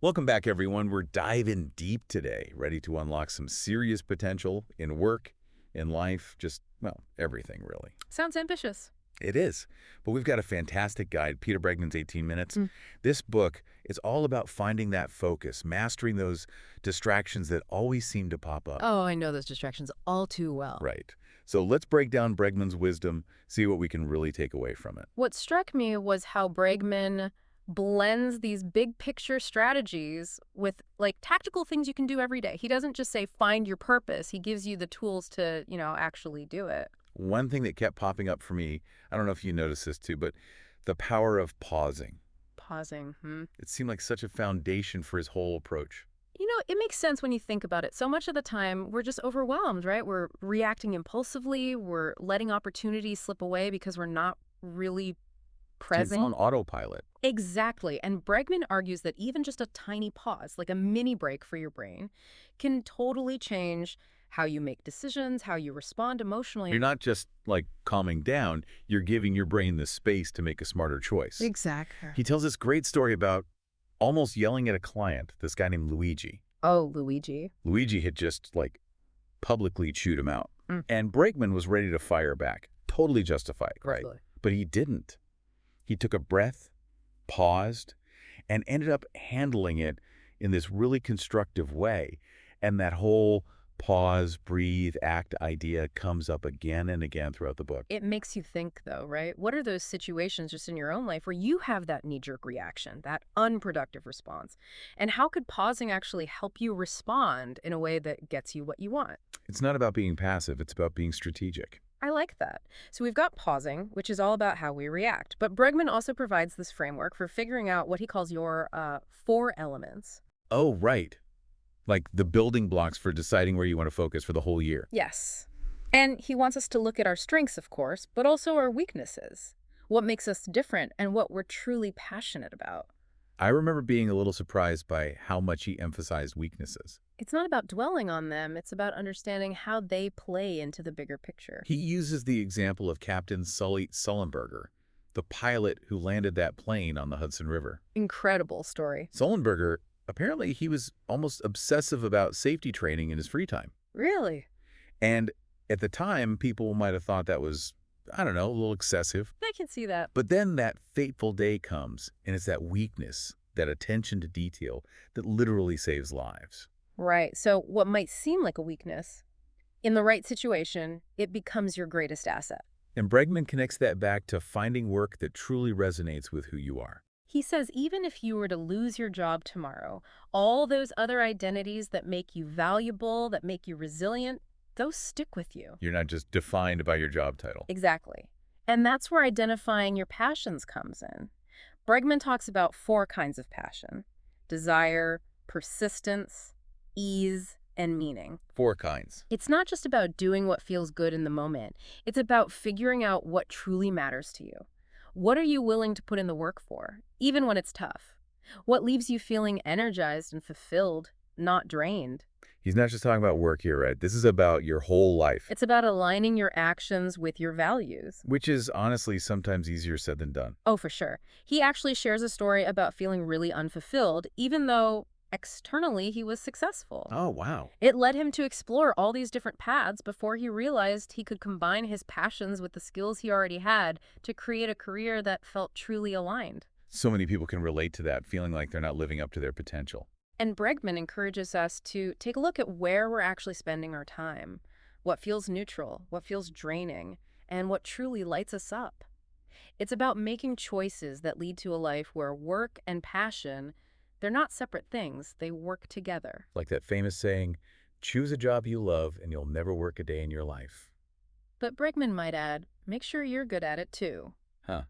Welcome back, everyone. We're diving deep today, ready to unlock some serious potential in work, in life, just, well, everything, really. Sounds ambitious. It is. But we've got a fantastic guide, Peter Bregman's 18 Minutes. Mm. This book is all about finding that focus, mastering those distractions that always seem to pop up. Oh, I know those distractions all too well. Right. So let's break down Bregman's wisdom, see what we can really take away from it. What struck me was how Bregman blends these big picture strategies with like tactical things you can do every day. He doesn't just say find your purpose. He gives you the tools to, actually do it. One thing that kept popping up for me, I don't know if you noticed this too, but the power of pausing. Pausing. It seemed like such a foundation for his whole approach. It makes sense when you think about it. So much of the time, we're just overwhelmed, right? We're reacting impulsively. We're letting opportunities slip away because we're not really It's present. on autopilot. Exactly. And Bregman argues that even just a tiny pause, like a mini break for your brain, can totally change how you make decisions, how you respond You're emotionally. not just like calming down, you're giving your brain the space to make a smarter choice. Exactly. He tells this great story about almost yelling at a client, this guy named Luigi. Oh, Luigi. Luigi had just like publicly chewed him out. Mm. And Bregman was ready to fire back. Totally justified, right? Absolutely. But he didn't. He took a breath, paused, and ended up handling it in this really constructive way. And that whole pause, breathe, act idea comes up again and again throughout the book. It makes you think, though, right? What are those situations just in your own life where you have that knee-jerk reaction, that unproductive response? And how could pausing actually help you respond in a way that gets you what you want? It's not about being passive, it's about being strategic. I like that. So we've got pausing, which is all about how we react. But Bregman also provides this framework for figuring out what he calls your four elements. Oh, right. Like the building blocks for deciding where you want to focus for the whole year. Yes. And he wants us to look at our strengths, of course, but also our weaknesses. What makes us different and what we're truly passionate about. I remember being a little surprised by how much he emphasized weaknesses. It's not about dwelling on them, it's about understanding how they play into the bigger picture. He uses the example of Captain Sully Sullenberger, the pilot who landed that plane on the Hudson River. Incredible story. Sullenberger, apparently he was almost obsessive about safety training in his free time. Really? And at the time, people might have thought that was, I don't know, a little excessive. I can see that. But then that fateful day comes, and it's that weakness, that attention to detail, that literally saves lives. Right. So what might seem like a weakness, in the right situation, it becomes your greatest asset. And Bregman connects that back to finding work that truly resonates with who you are. He says even if you were to lose your job tomorrow, all those other identities that make you valuable, that make you resilient, those stick with you. You're not just defined by your job title. Exactly. And that's where identifying your passions comes in. Bregman talks about four kinds of passion: desire, persistence, ease, and meaning. Four kinds. It's not just about doing what feels good in the moment. It's about figuring out what truly matters to you. What are you willing to put in the work for, even when it's tough? What leaves you feeling energized and fulfilled, not drained? He's not just talking about work here, right? This is about your whole life, It's about aligning your actions with your values. which is honestly sometimes easier said than done. Oh, for sure. He actually shares a story about feeling really unfulfilled, even though externally he was successful. Oh, wow. It led him to explore all these different paths before he realized he could combine his passions with the skills he already had to create a career that felt truly aligned. So many people can relate to that, feeling like they're not living up to their potential. And Bregman encourages us to take a look at where we're actually spending our time, what feels neutral, what feels draining, and what truly lights us up. It's about making choices that lead to a life where work and passion, they're not separate things, they work together. Like that famous saying, choose a job you love and you'll never work a day in your life. But Bregman might add, make sure you're good at it too. Huh.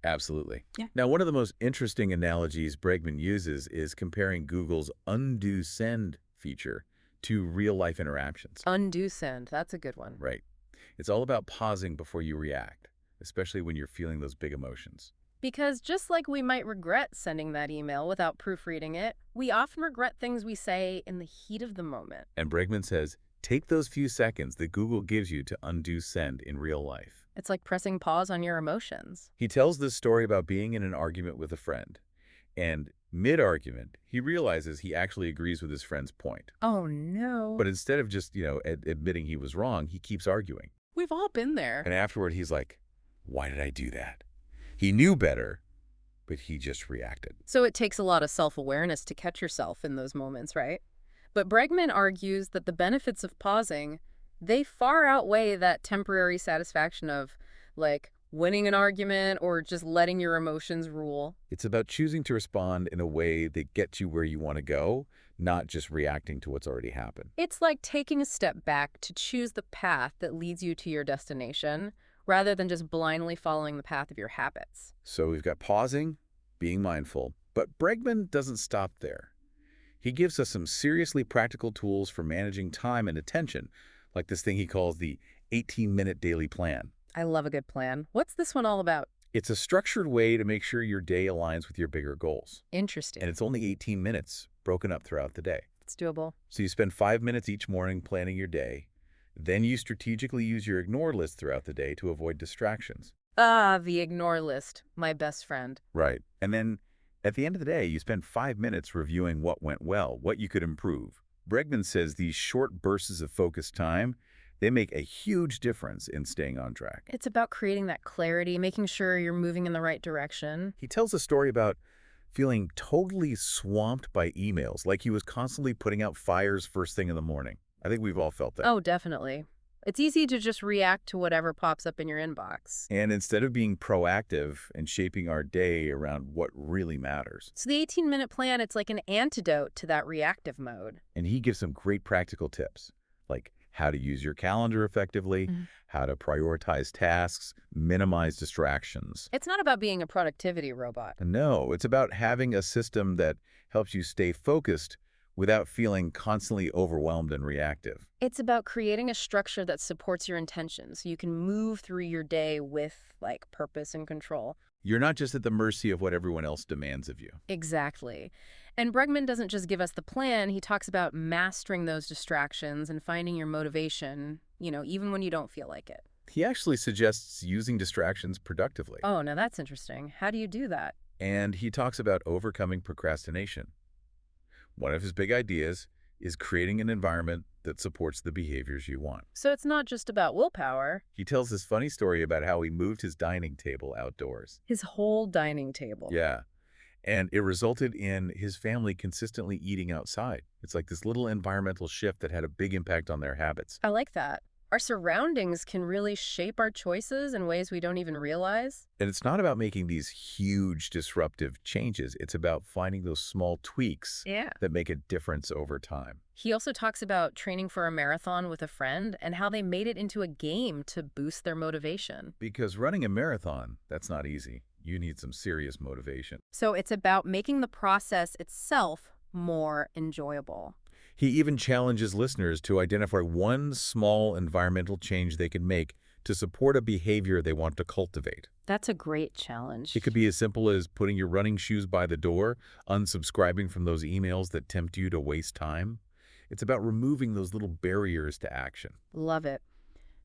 Absolutely. Yeah. Now, one of the most interesting analogies Bregman uses is comparing Google's undo send feature to real-life interactions. Undo send, that's a good one. Right. It's all about pausing before you react, especially when you're feeling those big emotions. Because just like we might regret sending that email without proofreading it, we often regret things we say in the heat of the moment. And Bregman says, take those few seconds that Google gives you to undo send in real life. It's like pressing pause on your emotions. He tells this story about being in an argument with a friend and Mid-argument, he realizes he actually agrees with his friend's point. Oh, no. But instead of just, admitting he was wrong, he keeps arguing. We've all been there. And afterward, he's like, why did I do that? He knew better, but he just reacted. So it takes a lot of self-awareness to catch yourself in those moments, right? But Bregman argues that the benefits of pausing, they far outweigh that temporary satisfaction of, like, winning an argument or just letting your emotions rule. It's about choosing to respond in a way that gets you where you want to go, not just reacting to what's already happened. It's like taking a step back to choose the path that leads you to your destination, rather than just blindly following the path of your habits. So we've got pausing, being mindful, but Bregman doesn't stop there. He gives us some seriously practical tools for managing time and attention, like this thing he calls the 18-minute daily plan. I love a good plan. What's this one all about? It's a structured way to make sure your day aligns with your bigger goals. Interesting. And it's only 18 minutes, broken up throughout the day. It's doable. So you spend 5 minutes each morning planning your day. Then you strategically use your ignore list throughout the day to avoid distractions. Ah, the ignore list, my best friend. Right. And then at the end of the day, you spend 5 minutes reviewing what went well, what you could improve. Bregman says these short bursts of focused time, they make a huge difference in staying on track. It's about creating that clarity, making sure you're moving in the right direction. He tells a story about feeling totally swamped by emails, like he was constantly putting out fires first thing in the morning. I think we've all felt that. Oh, definitely. It's easy to just react to whatever pops up in your inbox. And instead of being proactive and shaping our day around what really matters. So the 18-minute plan, it's like an antidote to that reactive mode. And he gives some great practical tips, like how to use your calendar effectively, how to prioritize tasks, minimize distractions. It's not about being a productivity robot. No, it's about having a system that helps you stay focused without feeling constantly overwhelmed and reactive. It's about creating a structure that supports your intentions so you can move through your day with, like, purpose and control. You're not just at the mercy of what everyone else demands of you. Exactly. And Bregman doesn't just give us the plan, he talks about mastering those distractions and finding your motivation, even when you don't feel like it. He actually suggests using distractions productively. Oh, now that's interesting. How do you do that? And he talks about overcoming procrastination. One of his big ideas is creating an environment that supports the behaviors you want. So it's not just about willpower. He tells this funny story about how he moved his dining table outdoors. His whole dining table. Yeah. And it resulted in his family consistently eating outside. It's like this little environmental shift that had a big impact on their habits. I like that. Our surroundings can really shape our choices in ways we don't even realize. And it's not about making these huge disruptive changes. It's about finding those small tweaks that make a difference over time. He also talks about training for a marathon with a friend and how they made it into a game to boost their motivation. Because running a marathon, that's not easy. You need some serious motivation. So it's about making the process itself more enjoyable. He even challenges listeners to identify one small environmental change they can make to support a behavior they want to cultivate. That's a great challenge. It could be as simple as putting your running shoes by the door, unsubscribing from those emails that tempt you to waste time. It's about removing those little barriers to action. Love it.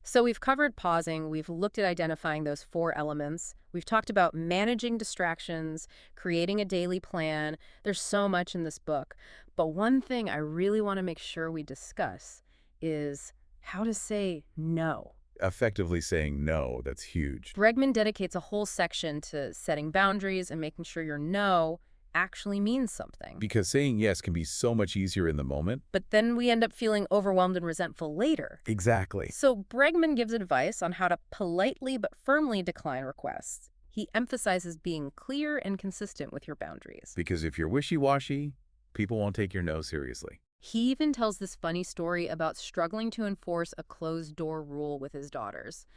So we've covered pausing, we've looked at identifying those 4 elements, we've talked about managing distractions, creating a daily plan. There's so much in this book. But one thing I really want to make sure we discuss is how to say no. Effectively saying no, that's huge. Bregman dedicates a whole section to setting boundaries and making sure your no actually means something. Because saying yes can be so much easier in the moment. But then we end up feeling overwhelmed and resentful later. Exactly. So Bregman gives advice on how to politely but firmly decline requests. He emphasizes being clear and consistent with your boundaries. Because if you're wishy-washy, people won't take your no seriously. He even tells this funny story about struggling to enforce a closed-door rule with his daughters.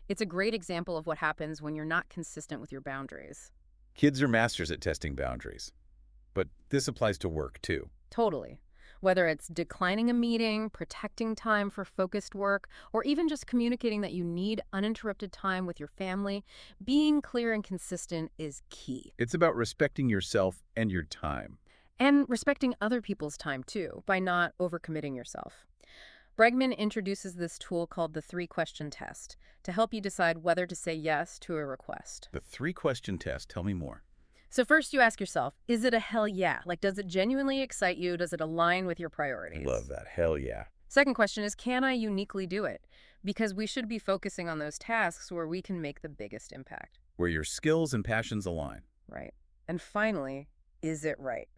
It's a great example of what happens when you're not consistent with your boundaries. Kids are masters at testing boundaries. But this applies to work, too. Totally. Whether it's declining a meeting, protecting time for focused work, or even just communicating that you need uninterrupted time with your family, being clear and consistent is key. It's about respecting yourself and your time. And respecting other people's time, too, by not overcommitting yourself. Bregman introduces this tool called the 3-question test to help you decide whether to say yes to a request. The 3-question test, tell me more. So first you ask yourself, is it a hell yeah? Like, does it genuinely excite you? Does it align with your Love priorities? that. Hell yeah. Second question is, can I uniquely do it? Because we should be focusing on those tasks where we can make the biggest impact, Where your skills and passions align. right? And finally, is it right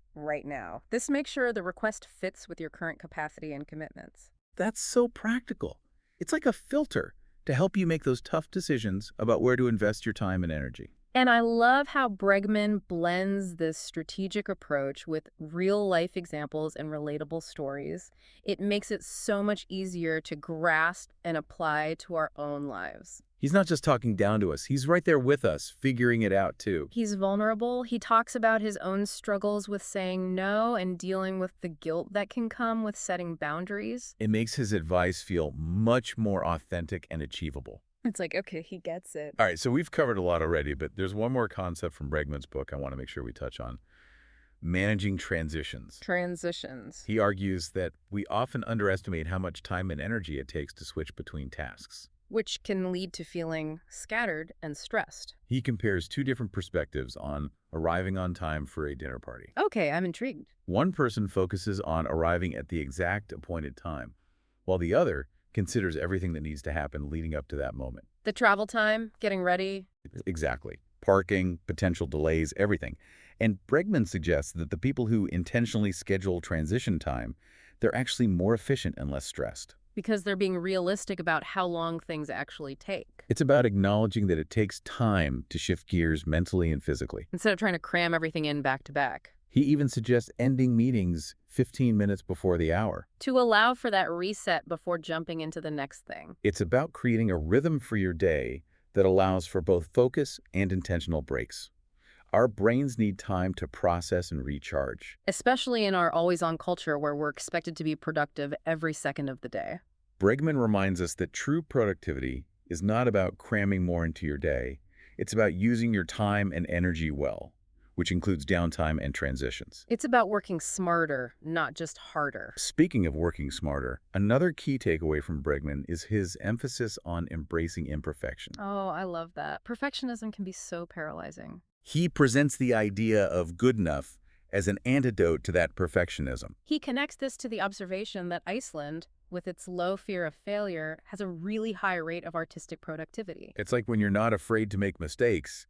now? This makes sure the request fits with your current capacity and commitments. That's so practical. It's like a filter to help you make those tough decisions about where to invest your time and energy. And I love how Bregman blends this strategic approach with real life examples and relatable stories. It makes it so much easier to grasp and apply to our own lives. He's not just talking down to us. He's right there with us, figuring it out too. He's vulnerable. He talks about his own struggles with saying no and dealing with the guilt that can come with setting boundaries. It makes his advice feel much more authentic and achievable. It's like, okay, he gets it. All right, so we've covered a lot already, but there's one more concept from Bregman's book I want to make sure we touch on. Managing transitions. Transitions. He argues that we often underestimate how much time and energy it takes to switch between tasks. Which can lead to feeling scattered and stressed. He compares two different perspectives on arriving on time for a dinner party. Okay, I'm intrigued. One person focuses on arriving at the exact appointed time, while the other considers everything that needs to happen leading up to that moment. The travel time, getting ready. Exactly. Parking, potential delays, everything. And Bregman suggests that the people who intentionally schedule transition time, they're actually more efficient and less stressed. Because they're being realistic about how long things actually take. It's about acknowledging that it takes time to shift gears mentally and physically. Instead of trying to cram everything in back to back. He even suggests ending meetings 15 minutes before the hour. To allow for that reset before jumping into the next thing. It's about creating a rhythm for your day that allows for both focus and intentional breaks. Our brains need time to process and recharge. Especially in our always-on culture where we're expected to be productive every second of the day. Bregman reminds us that true productivity is not about cramming more into your day. It's about using your time and energy well, which includes downtime and transitions. It's about working smarter, not just harder. Speaking of working smarter, another key takeaway from Bregman is his emphasis on embracing imperfection. Oh, I love that. Perfectionism can be so paralyzing. He presents the idea of good enough as an antidote to that perfectionism. He connects this to the observation that Iceland, with its low fear of failure, has a really high rate of artistic productivity. It's like when you're not afraid to make mistakes,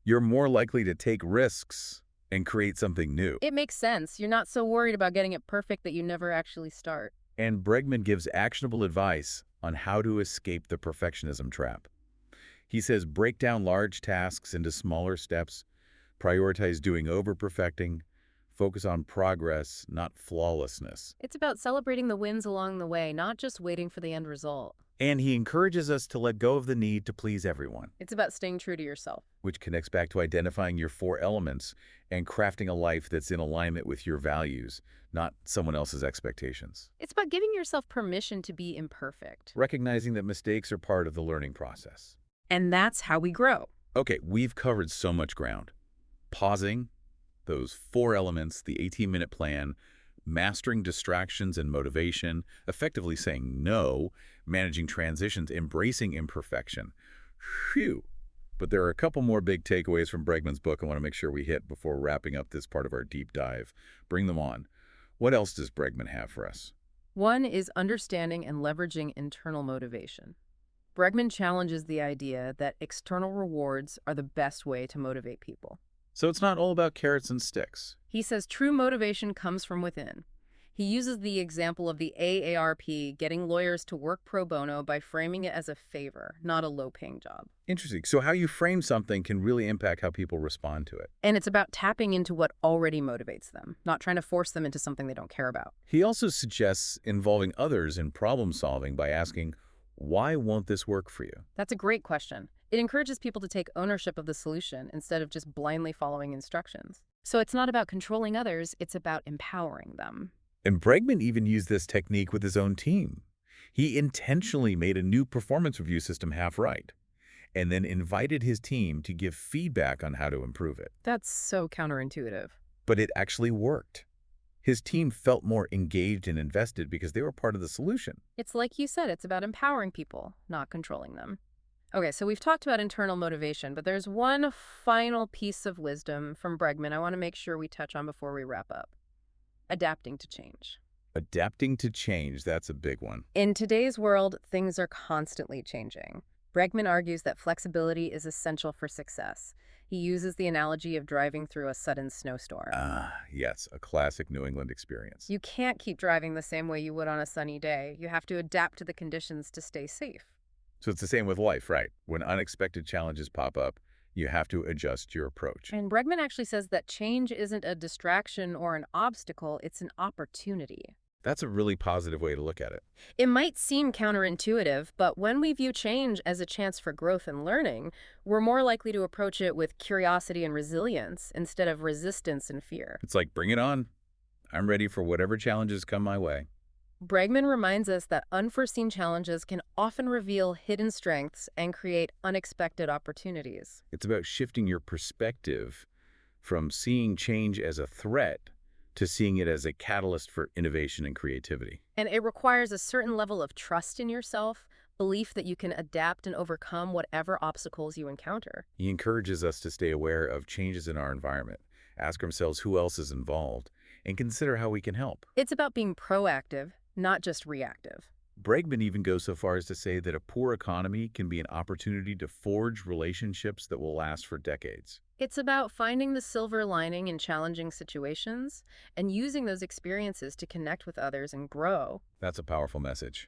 you're more likely to take risks and create something new. It makes sense. You're not so worried about getting it perfect that you never actually start. And Bregman gives actionable advice on how to escape the perfectionism trap. He says break down large tasks into smaller steps, prioritize doing over perfecting, focus on progress, not flawlessness. It's about celebrating the wins along the way, not just waiting for the end result. And he encourages us to let go of the need to please everyone, It's about staying true to yourself. which connects back to identifying your four elements and crafting a life that's in alignment with your values, not someone else's expectations. It's about giving yourself permission to be imperfect. Recognizing that mistakes are part of the learning process. And that's how we grow. Okay, we've covered so much ground. Pausing, those four elements, the 18-minute plan, mastering distractions and motivation, effectively saying no, managing transitions, embracing imperfection. Phew. But there are a couple more big takeaways from Bregman's book I want to make sure we hit before wrapping up this part of our deep dive. Bring them on. What else does Bregman have for us? One is understanding and leveraging internal motivation. Bregman challenges the idea that external rewards are the best way to motivate people. So it's not all about carrots and sticks. He says true motivation comes from within. He uses the example of the AARP getting lawyers to work pro bono by framing it as a favor, not a low-paying job. Interesting. So how you frame something can really impact how people respond to it. And it's about tapping into what already motivates them, not trying to force them into something they don't care about. He also suggests involving others in problem solving by asking, why won't this work for you? That's a great question. It encourages people to take ownership of the solution instead of just blindly following instructions. So it's not about controlling others, it's about empowering them. And Bregman even used this technique with his own team. He intentionally made a new performance review system half right, and then invited his team to give feedback on how to improve it. That's so counterintuitive. But it actually worked. His team felt more engaged and invested because they were part of the solution. It's like you said, it's about empowering people, not controlling them. Okay, so we've talked about internal motivation, but there's one final piece of wisdom from Bregman I want to make sure we touch on before we wrap up. Adapting to change. Adapting to change, that's a big one. In today's world, things are constantly changing. Bregman argues that flexibility is essential for success. He uses the analogy of driving through a sudden snowstorm. Ah, yes, a classic New England experience. You can't keep driving the same way you would on a sunny day. You have to adapt to the conditions to stay safe. So it's the same with life, right? When unexpected challenges pop up, you have to adjust your approach. And Bregman actually says that change isn't a distraction or an obstacle, it's an opportunity. That's a really positive way to look at it. It might seem counterintuitive, but when we view change as a chance for growth and learning, we're more likely to approach it with curiosity and resilience instead of resistance and fear. It's like, bring it on. I'm ready for whatever challenges come my way. Bregman reminds us that unforeseen challenges can often reveal hidden strengths and create unexpected opportunities. It's about shifting your perspective from seeing change as a threat to seeing it as a catalyst for innovation and creativity. And it requires a certain level of trust in yourself, belief that you can adapt and overcome whatever obstacles you encounter. He encourages us to stay aware of changes in our environment, ask ourselves who else is involved, and consider how we can help. It's about being proactive, not just reactive. Bregman even goes so far as to say that a poor economy can be an opportunity to forge relationships that will last for decades. It's about finding the silver lining in challenging situations and using those experiences to connect with others and grow. That's a powerful message.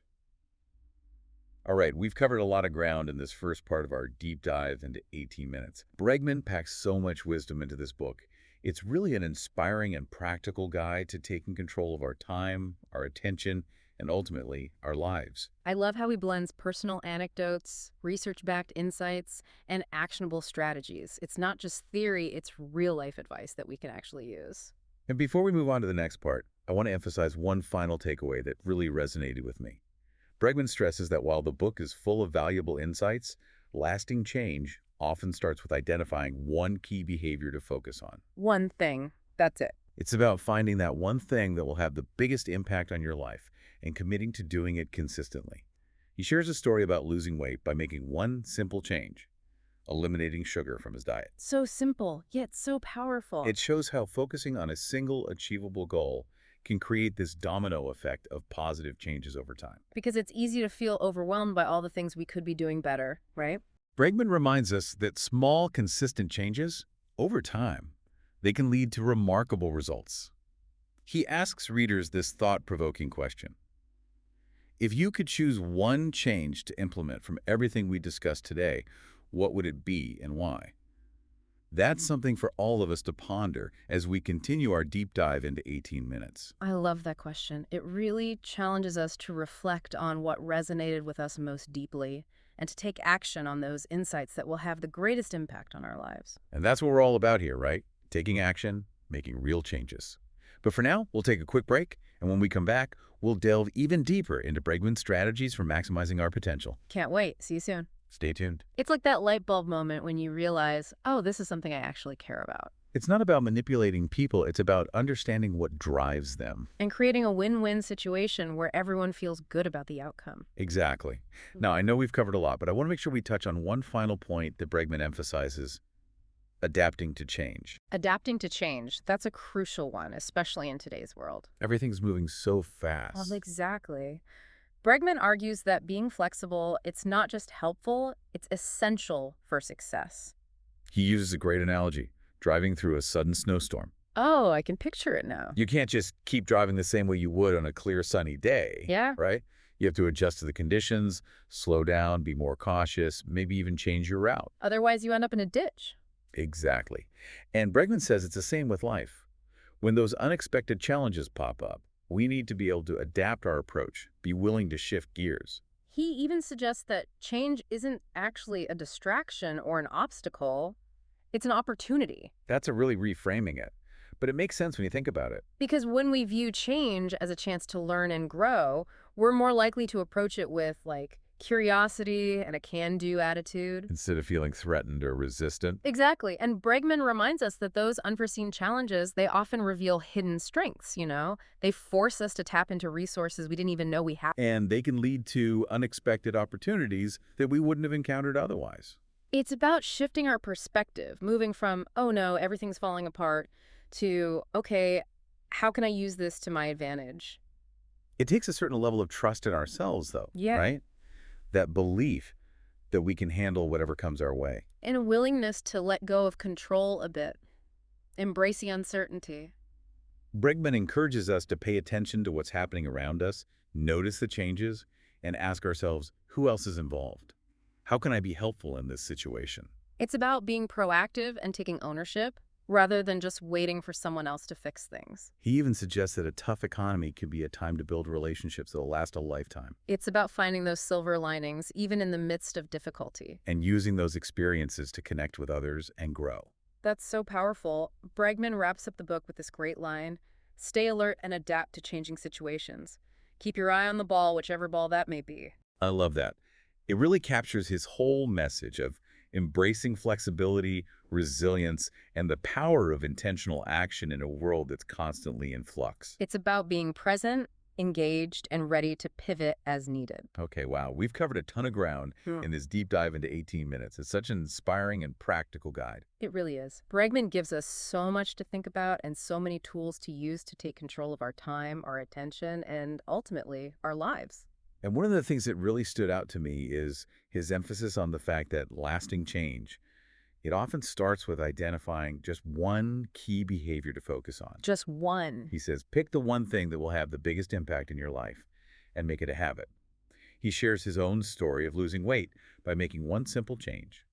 All right, we've covered a lot of ground in this first part of our deep dive into 18 minutes. Bregman packs so much wisdom into this book. It's really an inspiring and practical guide to taking control of our time, our attention, and ultimately, our lives. I love how he blends personal anecdotes, research-backed insights, and actionable strategies. It's not just theory, it's real-life advice that we can actually use. And before we move on to the next part, I want to emphasize one final takeaway that really resonated with me. Bregman stresses that while the book is full of valuable insights, lasting change often starts with identifying one key behavior to focus on. One thing, that's it. It's about finding that one thing that will have the biggest impact on your life and committing to doing it consistently. He shares a story about losing weight by making one simple change, eliminating sugar from his diet. So simple, yet so powerful. It shows how focusing on a single achievable goal can create this domino effect of positive changes over time. Because it's easy to feel overwhelmed by all the things we could be doing better, right? Bregman reminds us that small, consistent changes, over time, they can lead to remarkable results. He asks readers this thought-provoking question. If you could choose one change to implement from everything we discussed today, what would it be and why? That's something for all of us to ponder as we continue our deep dive into 18 minutes. I love that question. It really challenges us to reflect on what resonated with us most deeply and to take action on those insights that will have the greatest impact on our lives. And that's what we're all about here, right? Taking action, making real changes. But for now, we'll take a quick break, and when we come back, we'll delve even deeper into Bregman's strategies for maximizing our potential. Can't wait. See you soon. Stay tuned. It's like that light bulb moment when you realize, oh, this is something I actually care about. It's not about manipulating people, it's about understanding what drives them. And creating a win-win situation where everyone feels good about the outcome. Exactly. Now, I know we've covered a lot, but I want to make sure we touch on one final point that Bregman emphasizes: adapting to change. Adapting to change, that's a crucial one, especially in today's world. Everything's moving so fast. Well, exactly. Bregman argues that being flexible, it's not just helpful, it's essential for success. He uses a great analogy: driving through a sudden snowstorm. Oh, I can picture it now. You can't just keep driving the same way you would on a clear, sunny day. Yeah. Right? You have to adjust to the conditions, slow down, be more cautious, maybe even change your route. Otherwise, you end up in a ditch. Exactly. And Bregman says it's the same with life. When those unexpected challenges pop up, we need to be able to adapt our approach, be willing to shift gears. He even suggests that change isn't actually a distraction or an obstacle, it's an opportunity. That's a really reframing it. But it makes sense when you think about it. Because when we view change as a chance to learn and grow, we're more likely to approach it with, like, curiosity, and a can-do attitude. Instead of feeling threatened or resistant. Exactly. And Bregman reminds us that those unforeseen challenges, they often reveal hidden strengths, you know? They force us to tap into resources we didn't even know we had. And they can lead to unexpected opportunities that we wouldn't have encountered otherwise. It's about shifting our perspective, moving from, oh no, everything's falling apart, to, okay, how can I use this to my advantage? It takes a certain level of trust in ourselves, though, Yeah. right? That belief that we can handle whatever comes our way. And a willingness to let go of control a bit, embrace the uncertainty. Bregman encourages us to pay attention to what's happening around us, notice the changes, and ask ourselves, who else is involved? How can I be helpful in this situation? It's about being proactive and taking ownership, rather than just waiting for someone else to fix things. He even suggests that a tough economy can be a time to build relationships that will last a lifetime, It's about finding those silver linings, even in the midst of difficulty. and using those experiences to connect with others and grow. That's so powerful. Bregman wraps up the book with this great line: stay alert and adapt to changing situations. Keep your eye on the ball, whichever ball that may be. I love that. It really captures his whole message of embracing flexibility, resilience, and the power of intentional action in a world that's constantly in flux. It's about being present, engaged, and ready to pivot as needed. Okay, wow. We've covered a ton of ground Hmm. in this deep dive into 18 minutes. It's such an inspiring and practical guide. It really is. Bregman gives us so much to think about and so many tools to use to take control of our time, our attention, and ultimately, our lives. And one of the things that really stood out to me is his emphasis on the fact that lasting change, it often starts with identifying just one key behavior to focus on. Just one. He says, pick the one thing that will have the biggest impact in your life and make it a habit. He shares his own story of losing weight by making one simple change,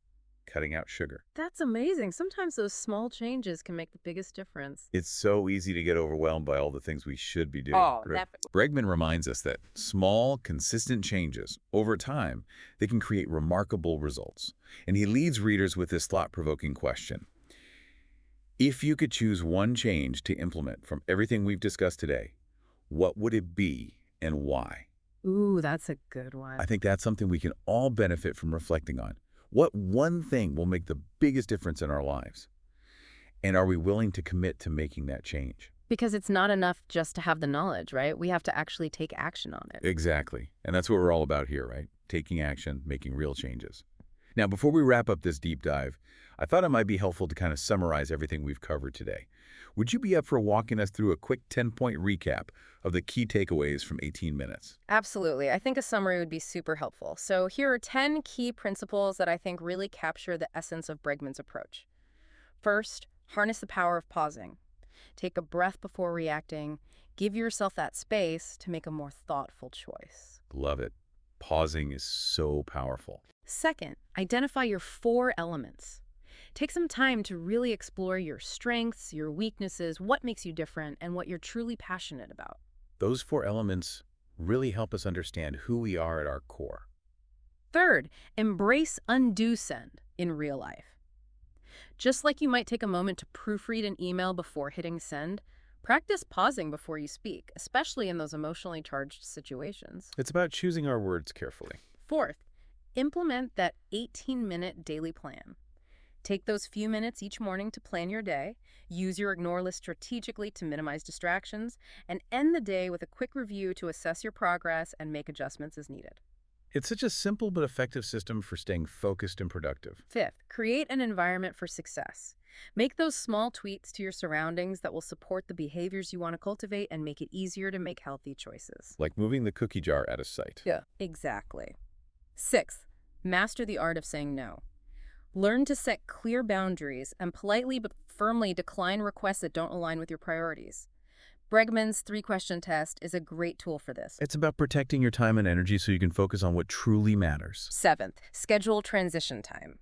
cutting out sugar. That's amazing. Sometimes those small changes can make the biggest difference. It's so easy to get overwhelmed by all the things we should be doing. Oh, definitely. Bregman reminds us that small, consistent changes, over time, they can create remarkable results. And he leads readers with this thought-provoking question. If you could choose one change to implement from everything we've discussed today, what would it be and why? Ooh, that's a good one. I think that's something we can all benefit from reflecting on. What one thing will make the biggest difference in our lives? And are we willing to commit to making that change? Because it's not enough just to have the knowledge, right? We have to actually take action on it. Exactly. And that's what we're all about here, right? Taking action, making real changes. Now, before we wrap up this deep dive, I thought it might be helpful to kind of summarize everything we've covered today. Would you be up for walking us through a quick 10-point recap of the key takeaways from 18 minutes? Absolutely. I think a summary would be super helpful. So here are 10 key principles that I think really capture the essence of Bregman's approach. First, harness the power of pausing. Take a breath before reacting. Give yourself that space to make a more thoughtful choice. Love it. Pausing is so powerful. Second, identify your 4 elements. Take some time to really explore your strengths, your weaknesses, what makes you different, and what you're truly passionate about. Those 4 elements really help us understand who we are at our core. Third, embrace undo send in real life. Just like you might take a moment to proofread an email before hitting send, practice pausing before you speak, especially in those emotionally charged situations. It's about choosing our words carefully. Fourth, implement that 18-minute daily plan. Take those few minutes each morning to plan your day, use your ignore list strategically to minimize distractions, and end the day with a quick review to assess your progress and make adjustments as needed. It's such a simple but effective system for staying focused and productive. Fifth, create an environment for success. Make those small tweaks to your surroundings that will support the behaviors you want to cultivate and make it easier to make healthy choices. Like moving the cookie jar out of sight. Yeah, exactly. Sixth, master the art of saying no. Learn to set clear boundaries and politely but firmly decline requests that don't align with your priorities. Bregman's 3-question test is a great tool for this. It's about protecting your time and energy so you can focus on what truly matters. Seventh, schedule transition time.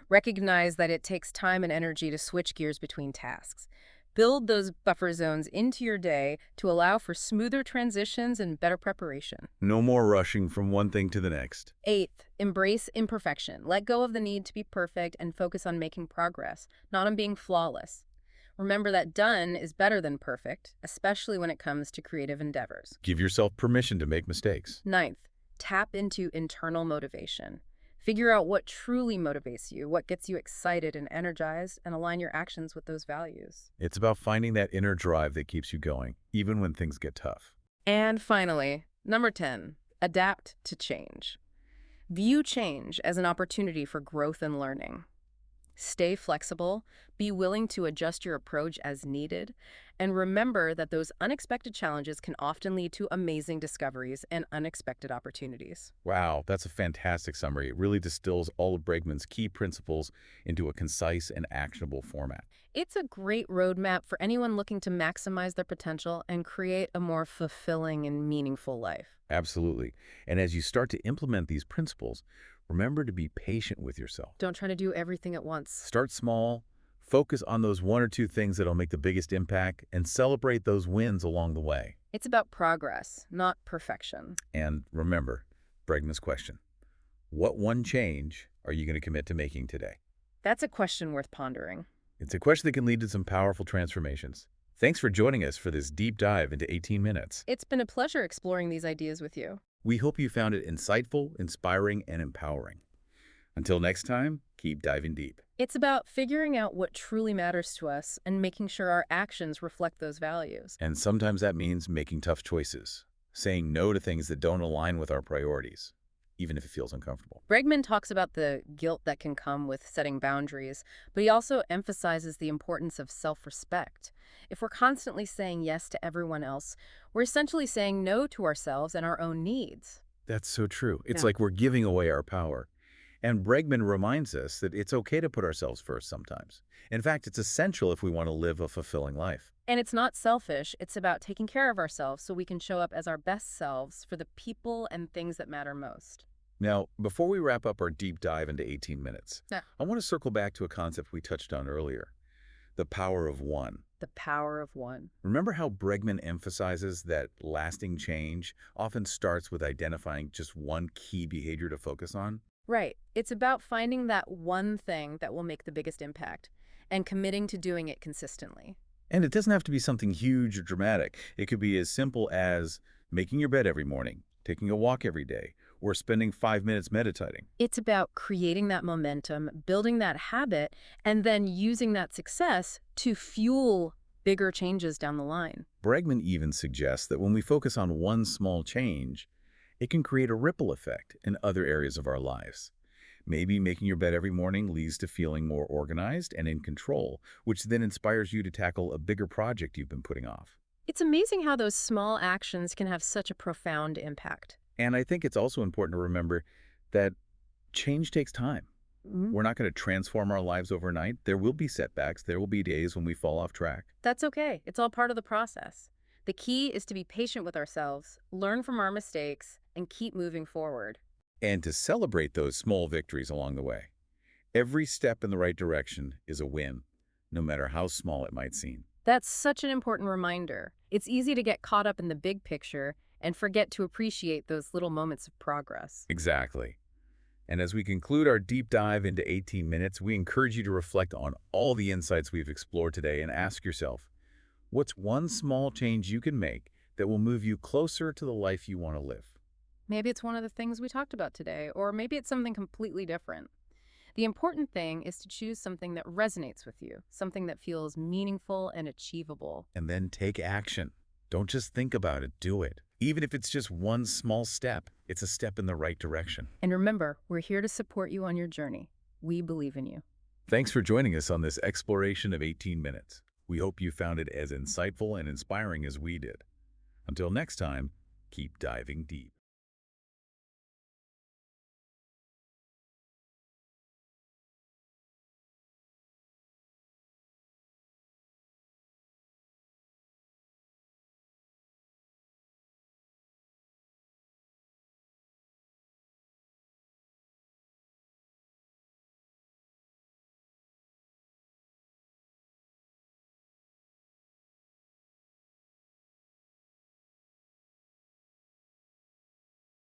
Recognize that it takes time and energy to switch gears between tasks. Build those buffer zones into your day to allow for smoother transitions and better preparation. No more rushing from one thing to the next. Eighth, embrace imperfection. Let go of the need to be perfect and focus on making progress, not on being flawless. Remember that done is better than perfect, especially when it comes to creative endeavors. Give yourself permission to make mistakes. Ninth, Tap into internal motivation. Figure out what truly motivates you, what gets you excited and energized, and align your actions with those values. It's about finding that inner drive that keeps you going, even when things get tough. And finally, number 10, adapt to change. View change as an opportunity for growth and learning. Stay flexible, be willing to adjust your approach as needed, and remember that those unexpected challenges can often lead to amazing discoveries and unexpected opportunities. Wow, that's a fantastic summary. It really distills all of Bregman's key principles into a concise and actionable format. It's a great roadmap for anyone looking to maximize their potential and create a more fulfilling and meaningful life. Absolutely. And as you start to implement these principles, remember to be patient with yourself. Don't try to do everything at once. Start small, focus on those one or two things that'll make the biggest impact, and celebrate those wins along the way. It's about progress, not perfection. And remember, Bregman's question, what one change are you going to commit to making today? That's a question worth pondering. It's a question that can lead to some powerful transformations. Thanks for joining us for this deep dive into 18 minutes. It's been a pleasure exploring these ideas with you. We hope you found it insightful, inspiring, and empowering. Until next time, keep diving deep. It's about figuring out what truly matters to us and making sure our actions reflect those values. And sometimes that means making tough choices, saying no to things that don't align with our priorities, even if it feels uncomfortable. Bregman talks about the guilt that can come with setting boundaries, but he also emphasizes the importance of self-respect. If we're constantly saying yes to everyone else, we're essentially saying no to ourselves and our own needs. That's so true. It's Yeah. like we're giving away our power. And Bregman reminds us that it's okay to put ourselves first sometimes. In fact, it's essential if we want to live a fulfilling life. And it's not selfish, it's about taking care of ourselves so we can show up as our best selves for the people and things that matter most. Now, before we wrap up our deep dive into 18 minutes, Yeah. I want to circle back to a concept we touched on earlier, the power of one. The power of one. Remember how Bregman emphasizes that lasting change often starts with identifying just one key behavior to focus on? Right. It's about finding that one thing that will make the biggest impact and committing to doing it consistently. And it doesn't have to be something huge or dramatic. It could be as simple as making your bed every morning, taking a walk every day, or spending 5 minutes meditating. It's about creating that momentum, building that habit, and then using that success to fuel bigger changes down the line. Bregman even suggests that when we focus on one small change, it can create a ripple effect in other areas of our lives. Maybe making your bed every morning leads to feeling more organized and in control, which then inspires you to tackle a bigger project you've been putting off. It's amazing how those small actions can have such a profound impact. And I think it's also important to remember that change takes time. Mhm. We're not going to transform our lives overnight. There will be setbacks. There will be days when we fall off track. That's okay. It's all part of the process. The key is to be patient with ourselves, learn from our mistakes, and keep moving forward. And to celebrate those small victories along the way. Every step in the right direction is a win, no matter how small it might seem. That's such an important reminder. It's easy to get caught up in the big picture and forget to appreciate those little moments of progress. Exactly. And as we conclude our deep dive into 18 minutes, we encourage you to reflect on all the insights we've explored today and ask yourself, what's one small change you can make that will move you closer to the life you want to live? Maybe it's one of the things we talked about today, or maybe it's something completely different. The important thing is to choose something that resonates with you, something that feels meaningful and achievable. And then take action. Don't just think about it, do it. Even if it's just one small step, it's a step in the right direction. And remember, we're here to support you on your journey. We believe in you. Thanks for joining us on this exploration of 18 minutes. We hope you found it as insightful and inspiring as we did. Until next time, keep diving deep.